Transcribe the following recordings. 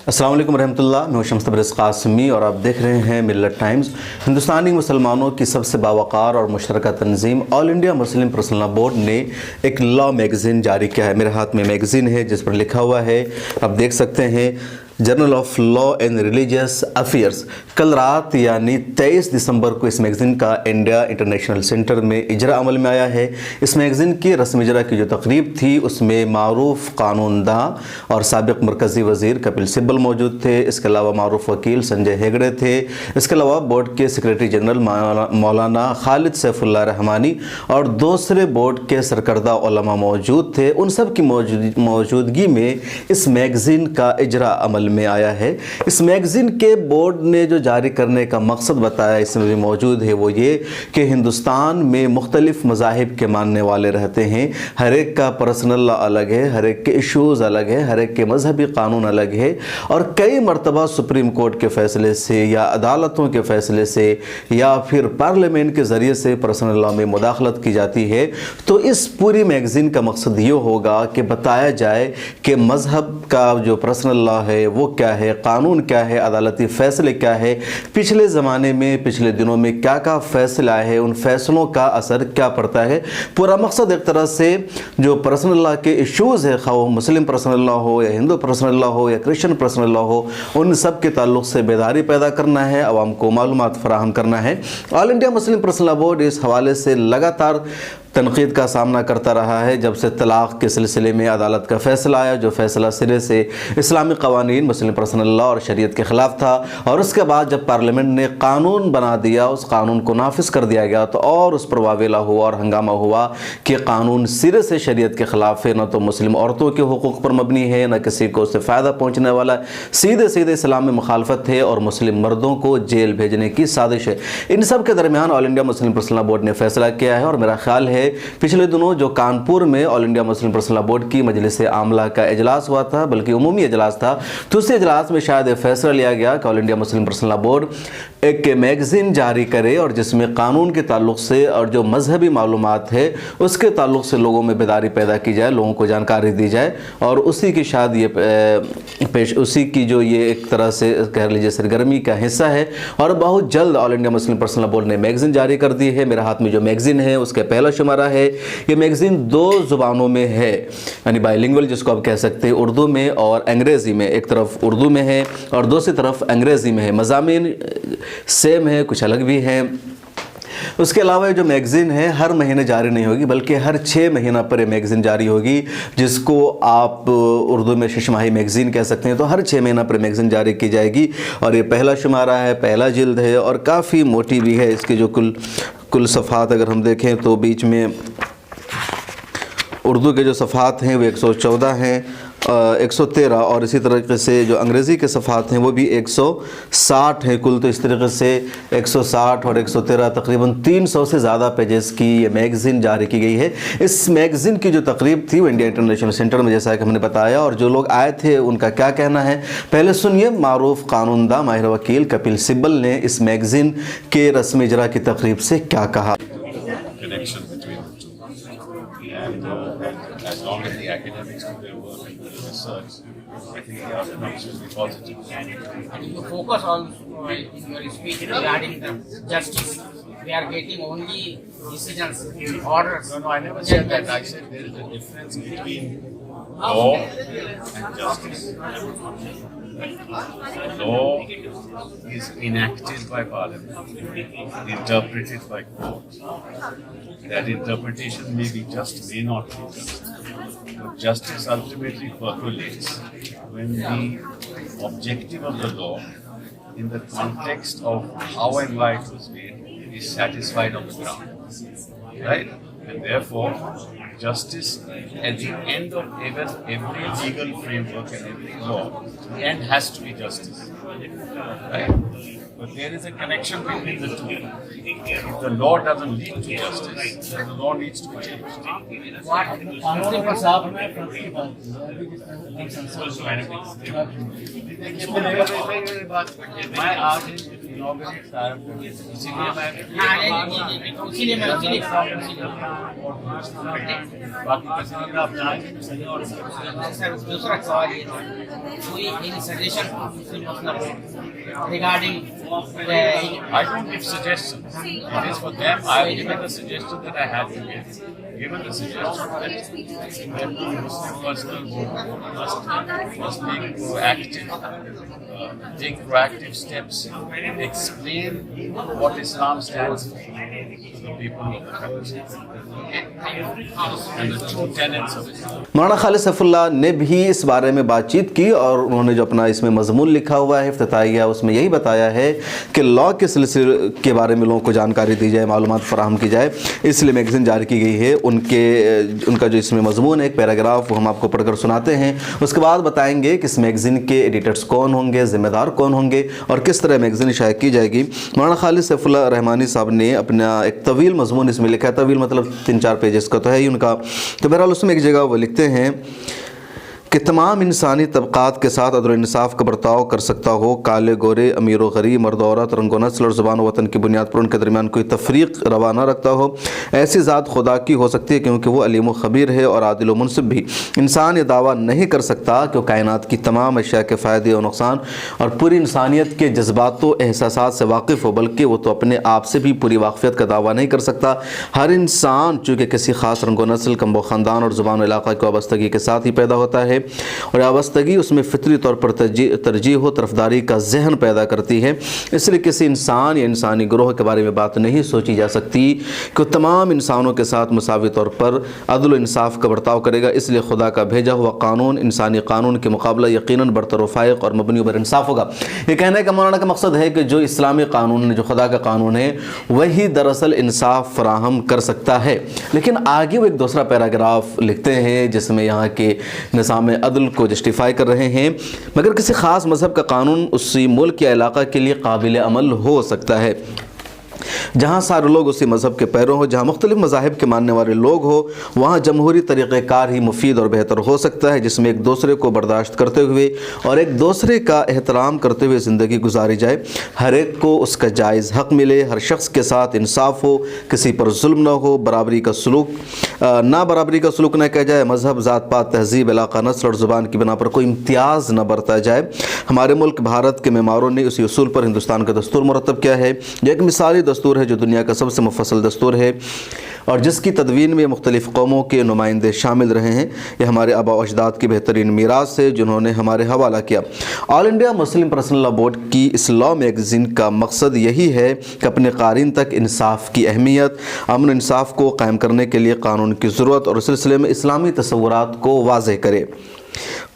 अस्सलाम वालेकुम रहमतुल्लाह। मैं शम्स तबरेज़ क़ासिमी और आप देख रहे हैं मिल्लत टाइम्स। हिंदुस्तानी मुसलमानों की सबसे बावक़ार और मुशतरका तंजीम All India Muslim Personal Law Board ने एक लॉ मैगज़ीन जारी किया है। मेरे हाथ में मैगज़ीन है जिस पर लिखा हुआ है, आप देख सकते हैं, journal of law and religious affairs. कल रात यानी 23 दिसंबर को इस मैगज़ीन का इंडिया इंटरनेशनल सेंटर में इजरा अमल में आया है। इस मैगज़ीन की रस्म इजरा की जो तकरीब थी उसमें मारूफ कानूनदा और साबिक़ मरकज़ी वज़ीर कपिल सिब्बल मौजूद थे। इसके अलावा मारूफ वकील संजय हेगड़े थे। इसके अलावा बोर्ड के सेक्रेटरी जनरल मौलाना खालिद सैफुल्लाह रहमानी और दूसरे बोर्ड के सरकर्दा उलमा मौजूद थे। उन सब की मौजूदगी में इस मैगज़ीन का इजरा अमल में आया है। इस मैगज़ीन के बोर्ड ने जो जारी करने का मकसद बताया, इसमें भी मौजूद है, वो ये कि हिंदुस्तान में मुख्तलिफ़ मज़ाहिब के मानने वाले रहते हैं। हर एक का पर्सनल लॉ अलग है, हर एक के इशूज़ अलग है, हर एक के मजहबी कानून अलग है और कई मरतबा सुप्रीम कोर्ट के फ़ैसले से या अदालतों के फ़ैसले से या फिर पार्लियामेंट के ज़रिए से पर्सनल लॉ में मुदाखलत की जाती है। तो इस पूरी मैगज़ीन का मकसद ये होगा कि बताया जाए कि मज़हब का जो पर्सनल लॉ है वो क्या है, कानून क्या है, अदालती फ़ैसले क्या है, पिछले ज़माने में पिछले दिनों में क्या क्या फ़ैसला है, उन फ़ैसलों का असर क्या पड़ता है। पूरा मकसद एक तरह से जो पर्सनल लॉ के इश्यूज़ है, खा वो मुस्लिम पर्सनल लॉ हो या हिंदू पर्सनल लॉ हो या क्रिश्चियन पर्सनल लॉ हो, उन सब के ताल्लुक़ से बेदारी पैदा करना है, आवाम को मालूमात फराहम करना है। All India Muslim Personal Law board इस हवाले से लगातार तनक़ीद का सामना करता रहा है। जब से तलाक़ के सिलसिले में अदालत का फ़ैसला आया, जो फ़ैसला सिरे से इस्लामी क़वानीन, मुस्लिम पर्सनल लॉ और शरीयत के ख़िलाफ़ था, और उसके बाद जब पार्लियामेंट ने कानून बना दिया, उस कानून को नाफिज कर दिया गया, तो और उस पर वावेला हुआ और हंगामा हुआ कि कानून सिरे से शरीयत के ख़िलाफ़ है, न तो मुस्लिम औरतों के हुकूक़ पर मबनी है, न किसी को उससे फ़ायदा पहुँचने वाला, सीधे सीधे इस्लाम में मुखालफत है और मुस्लिम मर्दों को जेल भेजने की साजिश है। इन सब के दरमियान all India Muslim Personal Law Board ने फ़ैसला किया है और मेरा ख्याल है पिछले दिनों जो कानपुर में all India Muslim Personal Law board की मजलिस आमला का इजलास हुआ था, बल्कि उमूमी इजलास था, तो उस इजलास में शायद ये फैसला लिया गया कि all India Muslim Personal Law board एक मैगज़ीन जारी करे और जिसमें कानून के ताल्लुक़ से और जो मजहबी मालूमात है उसके ताल्लुक़ से लोगों में बेदारी पैदा की जाए, लोगों को जानकारी दी जाए, और उसी की शायद ये उसी की जो ये एक तरह से कह लीजिए सरगर्मी का हिस्सा है। और बहुत जल्द all India Muslim Personal Law Board ने मैगज़ीन जारी कर दी है। मेरे हाथ में जो मैगज़ीन है उसका पहला शुमारा है। ये मैगज़ीन 2 ज़ुबानों में है, यानी बाइलिंगुअल जिसको आप कह सकते हैं, उर्दू में और अंग्रेज़ी में। एक तरफ उर्दू में है और दूसरी तरफ अंग्रेज़ी में है। मज़ामीन सेम है, कुछ अलग भी हैं। उसके अलावा जो मैगज़ीन है हर महीने जारी नहीं होगी, बल्कि हर 6 महीना पर ये मैगज़ीन जारी होगी, जिसको आप उर्दू में शशमाही मैगज़ीन कह सकते हैं। तो हर 6 महीना पर मैगज़ीन जारी की जाएगी और ये पहला शुमारा है, पहला जिल्द है और काफ़ी मोटी भी है। इसकी जो कुल सफ़हात अगर हम देखें तो बीच में उर्दू के जो सफ़हात हैं वो 114 हैं, 113, और इसी तरीके से जो अंग्रेज़ी के सफ़हात हैं वो भी 160 हैं कुल। तो इस तरीके से 160 और 113 तकरीबन 300 से ज़्यादा पेजेस की ये मैगज़ीन जारी की गई है। इस मैगज़ीन की जो तकरीब थी वो इंडिया इंटरनेशनल सेंटर में, जैसा कि हमने बताया, और जो लोग आए थे उनका क्या कहना है पहले सुनिए। मारूफ कानूनदा माहिर वकील कपिल सिब्बल ने इस मैगज़ीन के रस्म इजरा की तकरीब से क्या कहा। And as long as the academics do their work and the research, I think the outcomes will be positive. You focus on in your speech regarding the justice. We are getting only decisions, orders. No, I never said that. I said there is a difference between law and justice. Law is enacted by Parliament, interpreted by courts. That interpretation may be just, may not be just. But justice ultimately percolates when the objective of the law, in the context of how and why it was made, is satisfied on the ground. Right? And therefore, justice at the end of every legal framework and every law, the end has to be justice. Right? But there is a connection between the two. If the law doesn't lead to justice, then the law needs to be changed. inaugurate I have to इसीलिए बाकी पसंद आप जाएंगे सही और sir दूसरा सवाल ये था कोई एनी सजेशन मुस्लिम मसला regarding I don't give suggestions. It is for them. I have given the suggestion that I have to give. Given the suggestion that Muslim personal vote must make proactive, take proactive steps, explain what Islam stands for to the people of the country and the true tenets of Islam. मौलाना खालिद सैफुल्लाह ने भी इस बारे में बातचीत की और उन्होंने जो अपना इसमें मजमून लिखा हुआ है इफ्तिताहिया, उसमें यही बताया है कि लॉ के सिलसिले के बारे में लोगों को जानकारी दी जाए, मालूमात फराहम की जाए, इसलिए मैगज़ीन जारी की गई है। उनका जो इसमें मजमून है, एक पैराग्राफ, वो हम आपको पढ़कर सुनाते हैं। उसके बाद बताएंगे कि इस मैगज़ीन के एडिटर्स कौन होंगे, ज़िम्मेदार कौन होंगे और किस तरह मैगज़ीन शाया की जाएगी। मौलाना खालिद सैफुल्लाह रहमानी साहब ने अपना एक तवील मजमून इसमें लिखा है, तवील मतलब 3-4 पेजेस का तो है ही उनका। तो बहरहाल उसमें एक जगह वो लिखते हैं कि तमाम इंसानी तबक़ात के साथ अदल इंसाफ़ का बर्ताव कर सकता हो, काले गोरे, अमीर व गरीब, मर्द औरत, रंग व नस्ल और ज़ुबान वतन की बुनियाद पर उनके दरमियान कोई तफरीक रवा न रखता हो। ऐसी ज़ात खुदा की हो सकती है क्योंकि वो अलीम व ख़बीर है और आदिल व मुनसिफ भी। इंसान ये दावा नहीं कर सकता कि वो कायनात की तमाम अशिया के फ़ायदे और नुकसान और पूरी इंसानियत के जज्बात व एहसासात से वाकिफ़ हो, बल्कि वो तो अपने आप से भी पूरी वाक़फ़ियत का दावा नहीं कर सकता। हर इंसान चूँकि किसी ख़ास रंग व नस्ल, कम व ख़ानदान और ज़ुबान व इलाक़ा की वाबस्तगी के साथ ही पैदा होता है और वाबस्तगी उसमें फितरी तौर पर तरजीह हो, तरफदारी का जहन पैदा करती है। इसलिए किसी इंसान या इंसानी ग्रोह के बारे में बात नहीं सोची जा सकती कि तमाम इंसानों के साथ मुसावी तौर पर अदल इंसाफ का बर्ताव करेगा। इसलिए खुदा का भेजा हुआ कानून इंसानी कानून के मुकाबला यकीनन बरतर फ़ाइक़ और मबनी बर इंसाफ होगा। ये कहने का मौलाना का मकसद है कि जो इस्लामी कानून है, जो खुदा का कानून है, वही दरअसल इंसाफ फराहम कर सकता है। लेकिन आगे वो एक दूसरा पैराग्राफ लिखते हैं जिसमें यहाँ के निज़ाम अदल को जस्टिफाई कर रहे हैं, मगर किसी ख़ास मज़हब का कानून उसी मुल्क या इलाक़ा के लिए काबिल अमल हो सकता है जहाँ सारे लोग उसी मज़हब के पैरों हो, जहाँ मुख्तलिफ़ मज़ाहिब के मानने वाले लोग हो, वहाँ जमहूरी तरीक़ेकार ही मुफीद और बेहतर हो सकता है, जिसमें एक दूसरे को बर्दाश्त करते हुए और एक दूसरे का एहतराम करते हुए ज़िंदगी गुजारी जाए। हर एक को उसका जायज़ हक़ मिले, हर शख्स के साथ इंसाफ हो, किसी पर जुल्म न हो, बराबरी का सलूक ना बराबरी का सलूक न किया जाए, मज़हब, ज़ात पात, तहज़ीब, इलाक़ा, नस्ल और ज़ुबान की बिना पर कोई इम्तियाज़ न बरता जाए। हमारे मुल्क भारत के मेमारों ने इसी उसूल पर हिंदुस्तान का दस्तूर मुरतब किया है। यह एक मिसाली दस्तूर है जो दुनिया का सबसे मुफस्सल दस्तूर है और जिसकी तदवीन में मुख्तलिफ़ कौमों के नुमाइंदे शामिल रहे हैं। यह हमारे आबा व अजदाद की बेहतरीन मीरास है जिन्होंने हमारे हवाला किया। All India Muslim Personal Law board की इस लॉ मैगज़ीन का मकसद यही है कि अपने क़ारीन तक इंसाफ की अहमियत, अमन इंसाफ को कायम करने के लिए कानून की ज़रूरत और इस सिलसिले में इस्लामी तसव्वुरात को वाज़ेह करे।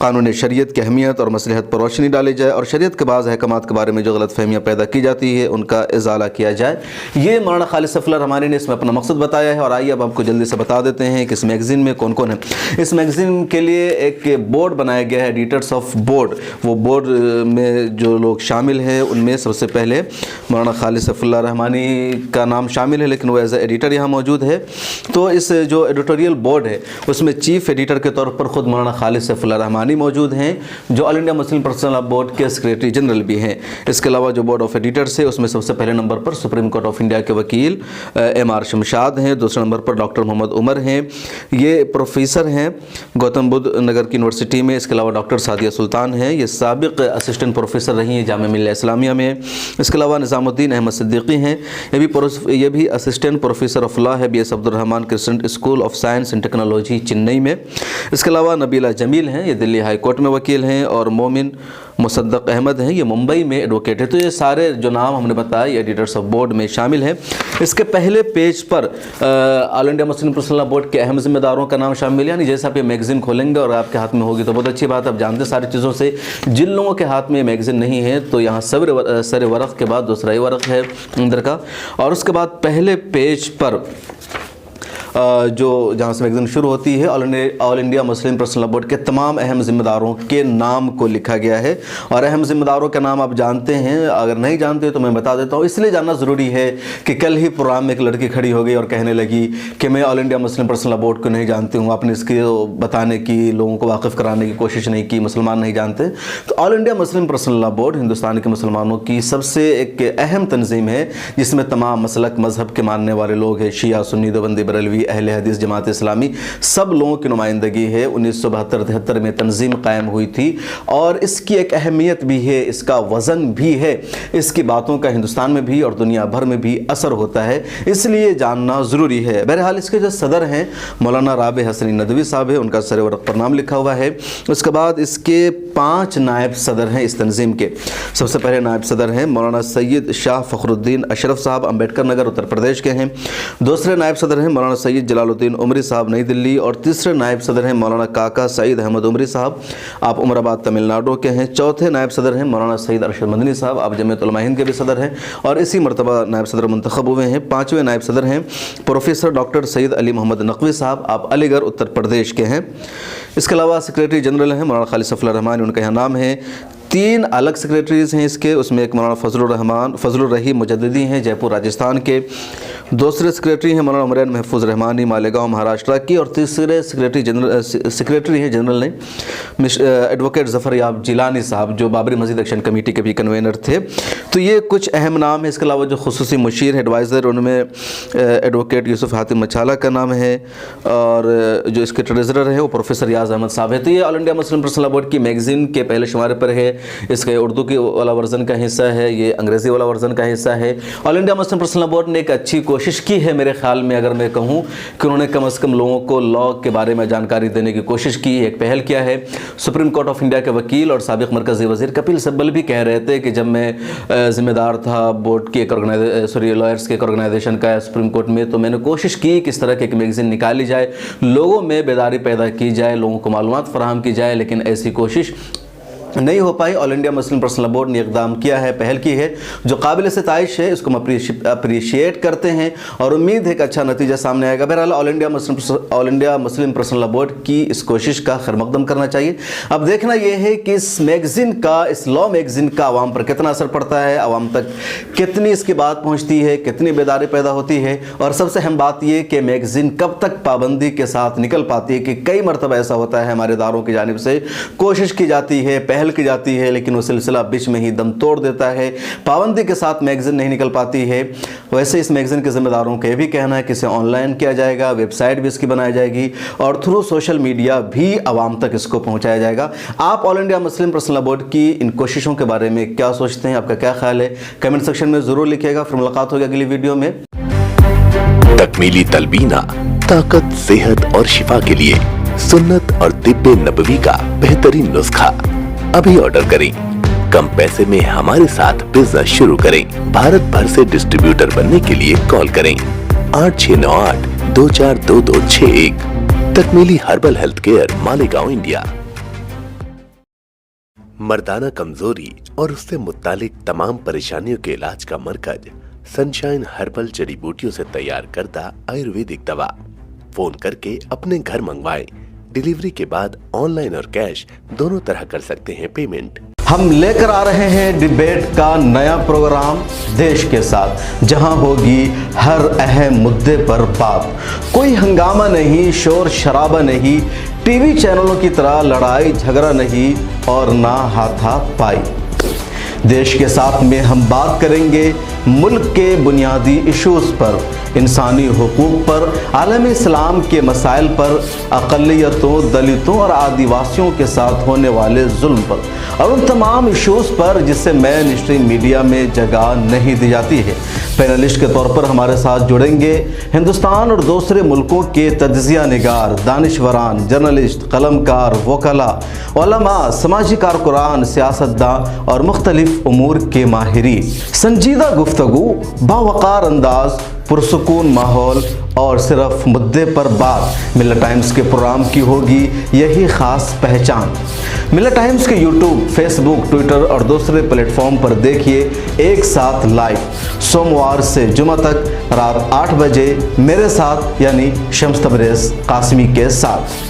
कानून शरीयत की अहमियत और मसलहत पर रोशनी डाली जाए और शरीयत के बाज़ अहकामात के बारे में जो गलत फहमियाँ पैदा की जाती है उनका इज़ाला किया जाए। ये मौलाना खालिद सैफुल्लाह रहमानी ने इसमें अपना मकसद बताया है। और आइए अब आपको जल्दी से बता देते हैं कि इस मैगज़ीन में कौन कौन है। इस मैगज़ीन के लिए एक बोर्ड बनाया गया है, एडिटर्स ऑफ बोर्ड। वो बोर्ड में जो लोग शामिल हैं उनमें सबसे पहले मौलाना खालिद सैफुल्लाह रहमानी का नाम शामिल है, लेकिन वो एज ए एडिटर यहाँ मौजूद है। तो इस जो एडिटोरियल बोर्ड है उसमें चीफ़ एडिटर के तौर पर ख़ुद मौलाना खालिद सैफुल्लाह रहमानी मौजूद हैं जो all India Muslim Personal Law board के सेक्रेटरी जनरल भी हैं। इसके अलावा जो बोर्ड ऑफ एडिटर्स है उसमें सबसे पहले नंबर पर सुप्रीम कोर्ट ऑफ इंडिया के वकील M.R. शमशाद हैं। दूसरे नंबर पर डॉक्टर मोहम्मद उमर हैं, ये प्रोफेसर हैं गौतम बुद्ध नगर की यूनिवर्सिटी में। इसके अलावा डॉक्टर सादिया सुल्तान हैं, ये साबिक असिस्टेंट प्रोफेसर रही हैं जामिया मिल्लिया इस्लामिया में। इसके अलावा निज़ामुद्दीन अहमद सिद्दीकी हैं, ये भी असिस्टेंट प्रोफेसर ऑफ लॉ है B.S. Abdul Rahman Crescent School of Science and Technology Chennai में। इसके अलावा नबीला जमील हैं, ये दिल्ली हाई कोर्ट में वकील हैं। और मोमिन मुसद्दक अहमद हैं, ये मुंबई में एडवोकेट है। तो ये सारे जो नाम हमने बताया ये एडिटर्स ऑफ बोर्ड में शामिल हैं। इसके पहले पेज पर all India Muslim Personal Law board के अहम जिम्मेदारों का नाम शामिल है। यानी जैसे आप ये मैगज़ीन खोलेंगे और आपके हाथ में होगी तो बहुत अच्छी बात, आप जानते सारी चीज़ों से। जिन लोगों के हाथ में ये मैगज़ीन नहीं है तो यहाँ सर वरक़ के बाद दूसरा ही वरक़ है अंदर का। और उसके बाद पहले पेज पर जो जहाँ से मैगज़ीन शुरू होती है, all India Muslim Personal Law board के तमाम अहम ज़िम्मेदारों के नाम को लिखा गया है। और अहम ज़िम्मेदारों का नाम आप जानते हैं, अगर नहीं जानते तो मैं बता देता हूँ, इसलिए जानना ज़रूरी है कि कल ही प्रोग्राम में एक लड़की खड़ी हो गई और कहने लगी कि मैं all India Muslim Personal Law board को नहीं जानती हूँ। आपने इसके बताने की, लोगों को वाकिफ़ कराने की कोशिश नहीं की, मुसलमान नहीं जानते। तो all India Muslim Personal Law board Hindustan के मुसलमानों की सबसे एक अहम तंजीम है, जिसमें तमाम मसलक मज़हब के मानने वाले लोग हैं, शिया, सुन्नी, देवबंदी, बरेलवी, अहले हदीस, जमात इस्लामी, सब लोगों की नुमाइंदगी है। 1972-73 में तंजीम कायम हुई थी और इसकी एक अहमियत भी है, इसका वज़न भी है, इसकी बातों का हिंदुस्तान में भी और दुनिया भर में भी असर होता है, इसलिए जानना ज़रूरी है। बहरहाल इसके जो सदर हैं मौलाना राबे हसनी नदवी साहब है, उनका सर वरक़ पर नाम लिखा हुआ है। उसके बाद इसके 5 नायब सदर हैं इस तंजीम के। सबसे पहले नायब सदर हैं मौलाना सैयद शाह फ़खरुद्दीन अशरफ साहब, अम्बेडकर नगर, उत्तर प्रदेश के हैं। दूसरे नायब सदर हैं मौलाना सैयद जलालुद्दीन उमरी साहब, नई दिल्ली। और तीसरे नायब सदर हैं मौलाना काका सईद अहमद उमरी साहब, आप उमराबाद, तमिलनाडु के हैं। चौथे नायब सदर हैं मौलाना सईद अरशद मदनी साहब, आप जमीयत उलमा हिंद के भी सदर हैं और इसी मरतबा नायब सदर मुंतखब हुए हैं। 5वें नायब सदर हैं प्रोफेसर डॉक्टर सईद अली मोहम्मद नकवी साहब, आप अलीगढ़, उत्तर प्रदेश के हैं। इसके अलावा सेक्रेटरी जनरल हैं मौलाना खालिद सफल रहमान, उनका यहाँ नाम है। 3 अलग सेक्रेटरीज़ हैं इसके, उसमें एक मौलाना फजलुर रहीम मुजद्दिदी हैं, जयपुर, राजस्थान के। दूसरे सेक्रेटरी हैं मौलाना उमरैन महफूज रहमानी, मालेगांव, महाराष्ट्र की। और तीसरे सेक्रेटरी हैं जनरल ने एडवोकेट ज़फ़र याब जिलानी साहब, जो बाबरी मस्जिद एक्शन कमेटी के भी कन्वेनर थे। तो ये कुछ अहम नाम है। इसके अलावा जो खुसूसी मुशीर एडवाइज़र, उनमें एडवोकेट यूसुफ हातिम मछाला का नाम है और जो इसके ट्रेजरर है वो प्रोफेसर याज अहमद साहब है। तो ये all India Muslim Personal Law board की मैगज़ीन के पहले शुमारे पर है। इसका उर्दू की वाला वर्जन का हिस्सा है, ये अंग्रेज़ी वाला वर्जन का हिस्सा है। All India Muslim Personal Law Board ने एक अच्छी कोशिश की है मेरे ख्याल में, अगर मैं कहूँ कि उन्होंने कम से कम लोगों को लॉ के बारे में जानकारी देने की कोशिश की, एक पहल किया है। सुप्रीम कोर्ट ऑफ इंडिया के वकील और साबिक मरकज़ी वज़ीर कपिल सिब्बल भी कह रहे थे कि जब मैं ज़िम्मेदार था बोर्ड की एक लॉयर्स के एक ऑर्गेनाइजेशन का सुप्रीम कोर्ट में, तो मैंने कोशिश की कि इस तरह की एक मैगज़ीन निकाली जाए, लोगों में बेदारी पैदा की जाए, लोगों को मालूमात फराहम की जाए, लेकिन ऐसी कोशिश नहीं हो पाई। All India Muslim Personal Law Board ने इक़दाम किया है, पहल की है, जो काबिल सिताइश है, इसको हम अप्रिशिएट करते हैं और उम्मीद है कि अच्छा नतीजा सामने आएगा। बहरहाल all India Muslim Personal Law board की इस कोशिश का खैर मकदम करना चाहिए। अब देखना यह है कि इस मैगज़ीन का, इस लॉ मैगज़ीन का आवाम पर कितना असर पड़ता है, आवाम तक कितनी इसकी बात पहुँचती है, कितनी बेदारी पैदा होती है, और सबसे अहम बात यह कि मैगज़ीन कब तक पाबंदी के साथ निकल पाती है। कि कई मरतबा ऐसा होता है हमारे इदारों की जानिब से कोशिश की जाती है, पहल की जाती है, लेकिन वो सिलसिला बीच में ही दम तोड़ देता है, पाबंदी के साथ मैगज़ीन नहीं निकल पाती है। वैसे इस मैगज़ीन के ज़िम्मेदारों का ये भी कहना है कि इसे ऑनलाइन किया जाएगा, वेबसाइट भी इसकी बनाई जाएगी और थ्रू सोशल मीडिया भी आवाम तक इसको पहुंचाया जाएगा। आप all India Muslim Personal Law board की इन कोशिशों के बारे में क्या सोचते हैं, आपका क्या ख्याल है, कमेंट सेक्शन में ज़रूर लिखिएगा। फिर मुलाकात होगी अगली वीडियो में। तकमीली तलबीना, ताकत, सेहत और शिफा के लिए सुन्नत और तिब्बे नबवी का बेहतरीन नुस्खा। अभी ऑर्डर करें, कम पैसे में हमारे साथ बिजनेस शुरू करें। भारत भर से डिस्ट्रीब्यूटर बनने के लिए कॉल करें 8698242261। तकमीली herbal health care, Malegaon, India. मर्दाना कमजोरी और उससे मुत्तालिक तमाम परेशानियों के इलाज का मरकज सनशाइन हर्बल जड़ी बूटियों से तैयार करता आयुर्वेदिक दवा। फोन करके अपने घर मंगवाएं। डिलीवरी के बाद ऑनलाइन और कैश दोनों तरह कर सकते हैं पेमेंट। हम लेकर आ रहे हैं डिबेट का नया प्रोग्राम देश के साथ, जहां होगी हर अहम मुद्दे पर बात। कोई हंगामा नहीं, शोर शराबा नहीं, टीवी चैनलों की तरह लड़ाई झगड़ा नहीं और ना हाथापाई। देश के साथ में हम बात करेंगे मुल्क के बुनियादी इश्यूज़ पर, इंसानी हुकूक पर, आलम इस्लाम के मसाइल पर, अक़लियतों, दलितों और आदिवासियों के साथ होने वाले जुल्म पर और उन तमाम इश्यूज़ पर जिससे मेन स्ट्रीम मीडिया में जगह नहीं दी जाती है। पैनलिस्ट के तौर पर हमारे साथ जुड़ेंगे हिंदुस्तान और दूसरे मुल्कों के तज्ज़िया निगार, दानिशवरान, जर्नलिस्ट, कलमकार, वकला, उलमा, समाजी कारकुरान, सियासतदान और मुख्तलिफ उमूर के माहिरीन। संजीदा गुफ्तगू, बावकार अंदाज, पुरसुकून माहौल और सिर्फ मुद्दे पर बात मिल्लत टाइम्स के प्रोग्राम की होगी यही ख़ास पहचान। मिल्लत टाइम्स के यूट्यूब, फेसबुक, ट्विटर और दूसरे प्लेटफॉर्म पर देखिए एक साथ लाइव सोमवार से जुमा तक रात 8 बजे मेरे साथ यानी शम्स तबरेज़ कासमी के साथ।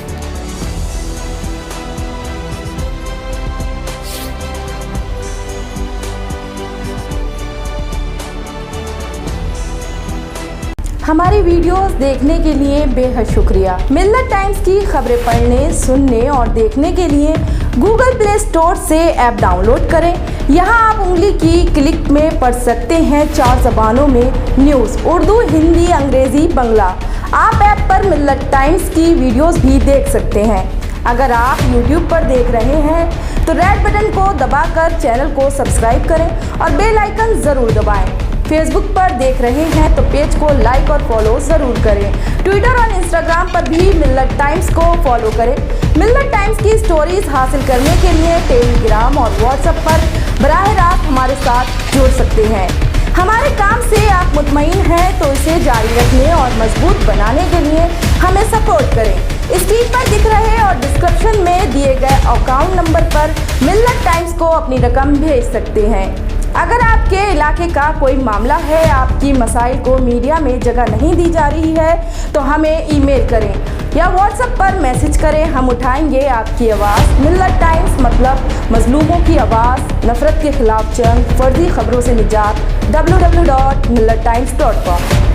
हमारी वीडियोस देखने के लिए बेहद शुक्रिया। मिल्लत टाइम्स की खबरें पढ़ने, सुनने और देखने के लिए गूगल प्ले स्टोर से ऐप डाउनलोड करें। यहां आप उंगली की क्लिक में पढ़ सकते हैं 4 ज़बानों में न्यूज़, उर्दू, हिंदी, अंग्रेज़ी, बांग्ला। आप ऐप पर मिल्लत टाइम्स की वीडियोस भी देख सकते हैं। अगर आप YouTube पर देख रहे हैं तो रेड बटन को दबाकर चैनल को सब्सक्राइब करें और बेल आइकन ज़रूर दबाएं। फेसबुक पर देख रहे हैं तो पेज को लाइक और फॉलो ज़रूर करें। ट्विटर और इंस्टाग्राम पर भी मिल्लत टाइम्स को फॉलो करें। मिल्लत टाइम्स की स्टोरीज हासिल करने के लिए टेलीग्राम और व्हाट्सएप पर बराह रास्त हमारे साथ जुड़ सकते हैं। हमारे काम से आप मुतमईन हैं तो इसे जारी रखने और मजबूत बनाने के लिए हमें सपोर्ट करें। स्क्रीन पर दिख रहे और डिस्क्रिप्शन में दिए गए अकाउंट नंबर पर मिल्लत टाइम्स को अपनी रकम भेज सकते हैं। अगर आपके इलाके का कोई मामला है, आपकी मसाइल को मीडिया में जगह नहीं दी जा रही है तो हमें ईमेल करें या व्हाट्सएप पर मैसेज करें, हम उठाएंगे आपकी आवाज़। मिल्लत टाइम्स मतलब मजलूमों की आवाज़, नफरत के खिलाफ जंग, फर्जी खबरों से निजात। www.millattimes.com